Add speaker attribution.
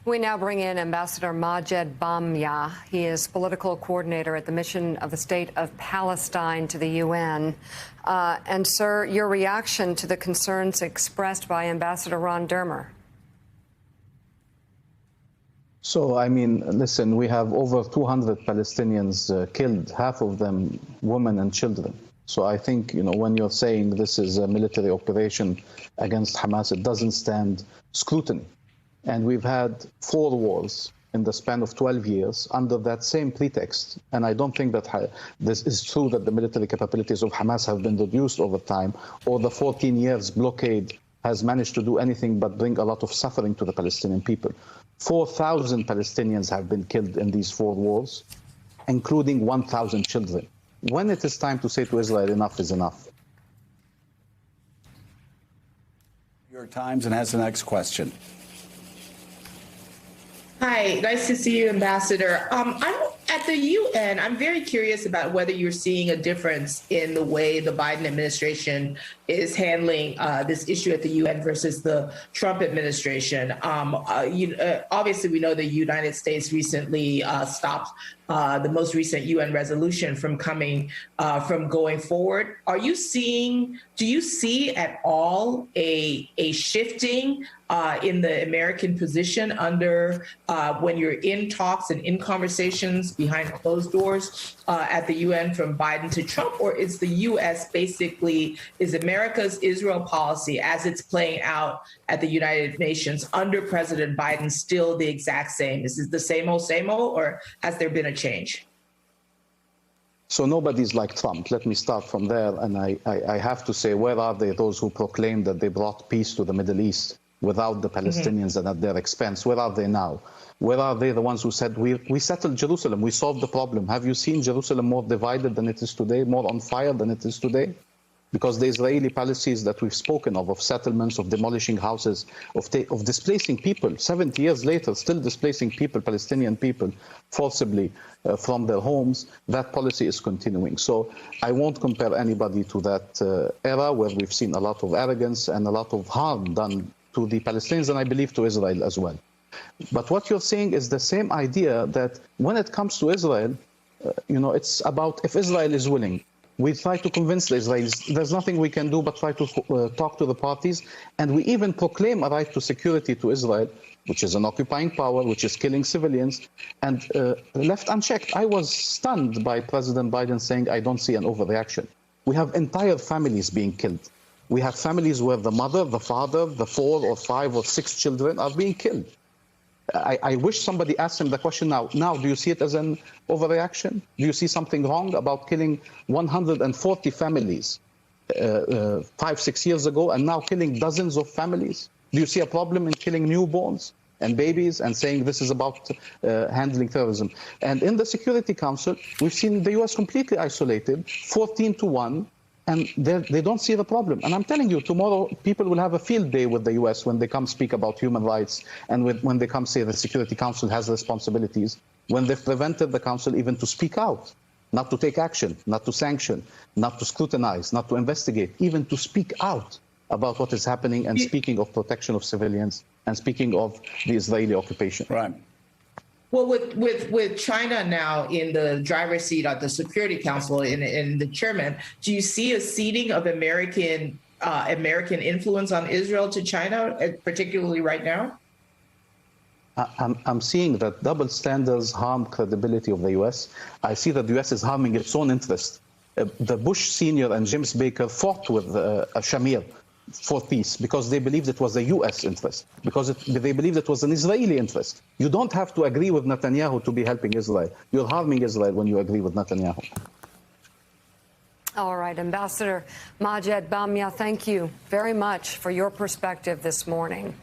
Speaker 1: We now bring in Ambassador Majed Bamya. He is political coordinator at the mission of the State of Palestine to the UN. And, sir, your reaction to the concerns expressed by Ambassador Ron Dermer.
Speaker 2: So, I mean, listen, we have over 200 Palestinians killed, half of them women and children. So I think, when you're saying this is a military operation against Hamas, it doesn't stand scrutiny. And we've had 4 wars in the span of 12 years under that same pretext. And I don't think that this is true that the military capabilities of Hamas have been reduced over time, or the 14 years blockade has managed to do anything but bring a lot of suffering to the Palestinian people. 4,000 Palestinians have been killed in these 4 wars, including 1,000 children. When it is time to say to Israel, enough is enough.
Speaker 3: New York Times and has the next question.
Speaker 4: Hi, nice to see you, Ambassador. I'm at the UN. I'm very curious about whether you're seeing a difference in the way the Biden administration is handling this issue at the UN versus the Trump administration. Obviously, we know the United States recently stopped the most recent UN resolution from going forward. Do you see at all a shifting in the American position when you're in talks and in conversations behind closed doors at the UN from Biden to Trump? Or is the U.S. is America's Israel policy as it's playing out at the United Nations under President Biden still the exact same? Is it the same old, or has there been a change?
Speaker 2: So nobody's like Trump. Let me start from there. And I have to say, where are they, those who proclaimed that they brought peace to the Middle East without the Palestinians and at their expense? Where are they now? Where are they, the ones who said, we settled Jerusalem, we solved the problem? Have you seen Jerusalem more divided than it is today, more on fire than it is today? Because the Israeli policies that we've spoken of settlements, of demolishing houses, of displacing people, 70 years later, still displacing people, Palestinian people, forcibly from their homes, that policy is continuing. So I won't compare anybody to that era where we've seen a lot of arrogance and a lot of harm done to the Palestinians, and I believe to Israel as well. But what you're saying is the same idea that when it comes to Israel, it's about if Israel is willing. We try to convince the Israelis. There's nothing we can do but try to talk to the parties. And we even proclaim a right to security to Israel, which is an occupying power, which is killing civilians, and left unchecked. I was stunned by President Biden saying, I don't see an overreaction. We have entire families being killed. We have families where the mother, the father, the 4 or 5 or 6 children are being killed. I wish somebody asked him the question now. Now, do you see it as an overreaction? Do you see something wrong about killing 140 families 5-6 years ago and now killing dozens of families? Do you see a problem in killing newborns and babies and saying this is about handling terrorism? And in the Security Council, we've seen the U.S. completely isolated, 14-1. And they don't see the problem. And I'm telling you, tomorrow people will have a field day with the U.S. when they come speak about human rights and when they come say the Security Council has responsibilities, when they've prevented the Council even to speak out, not to take action, not to sanction, not to scrutinize, not to investigate, even to speak out about what is happening and speaking of protection of civilians and speaking of the Israeli occupation.
Speaker 3: Right.
Speaker 4: Well, with China now in the driver's seat at the Security Council and the chairman, do you see a ceding of American influence on Israel to China, particularly right now?
Speaker 2: I'm seeing that double standards harm credibility of the U.S. I see that the U.S. is harming its own interest. The Bush Sr. and James Baker fought with Shamir for peace because they believed it was a U.S. interest, because they believed it was an Israeli interest. You don't have to agree with Netanyahu to be helping Israel. You're harming Israel when you agree with Netanyahu.
Speaker 1: All right, Ambassador Majed Bamya, thank you very much for your perspective this morning.